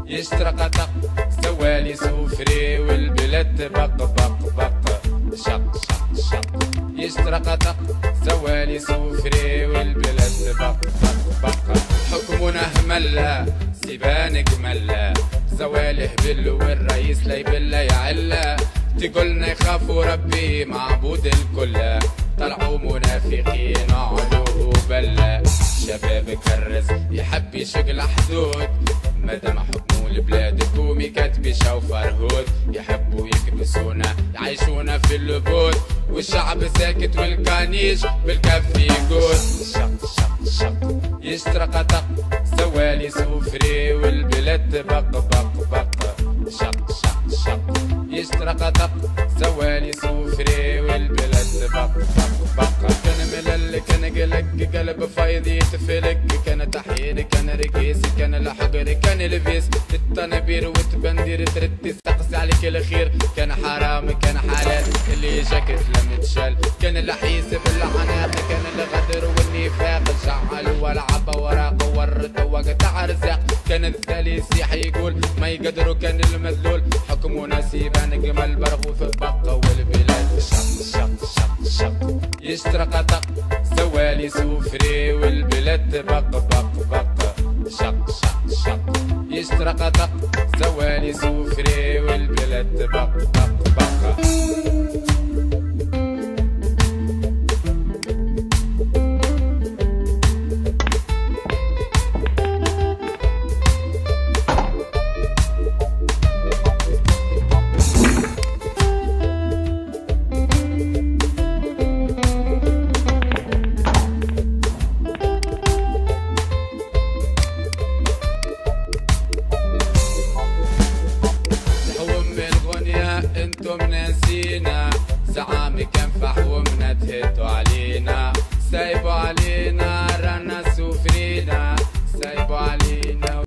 يشترق طق سوالي سوفري والبلاد بق بق بق شق شق شق يشترق طق سوالي سوفري والبلاد بق بق بق حكمنا هملا سيبان جملا زوالي هبل والرئيس لا يبلا يعلا تقولنا يخافوا ربي معبود الكل طلعوا منافقين علوه بلا شباب كرز يحب يشق حدود مادام حكموا البلاد كومي كاتبي شوفر هود يحبوا يكبسونا يعيشونا في اللبود والشعب ساكت والكانيش بالكف يقول شق شق شق يشترق طق سوالي سوفري والبلاد بق بق بق شق شق شق يشترق طق سوالي سوفري والبلاد بق بق بق كان ملل كان قلق قلب فايض يتفلق كان تحير كان رقيس كان الحقر كان الفيس التنبير وتبندير ترتي تقسي عليك الخير كان حرام كان حلال اللي جاك لم تشال كان الحيس بالعناق كان الغدر والنفاق شعل والعب وراق ورد وقطع رزاق كان الثالث يسيح يقول ما يقدروا كان المذلول حكمونا سيبان جمل برغو في البقة والبلاد شق شق شق شق يشترق طق سوالي سوفري والبلاد بق بق بق شق شق شق يشترق طق سوالي سوفري والبلاد بق بق بق انتم ناسينا زعامي كان فحومنا تهتوا علينا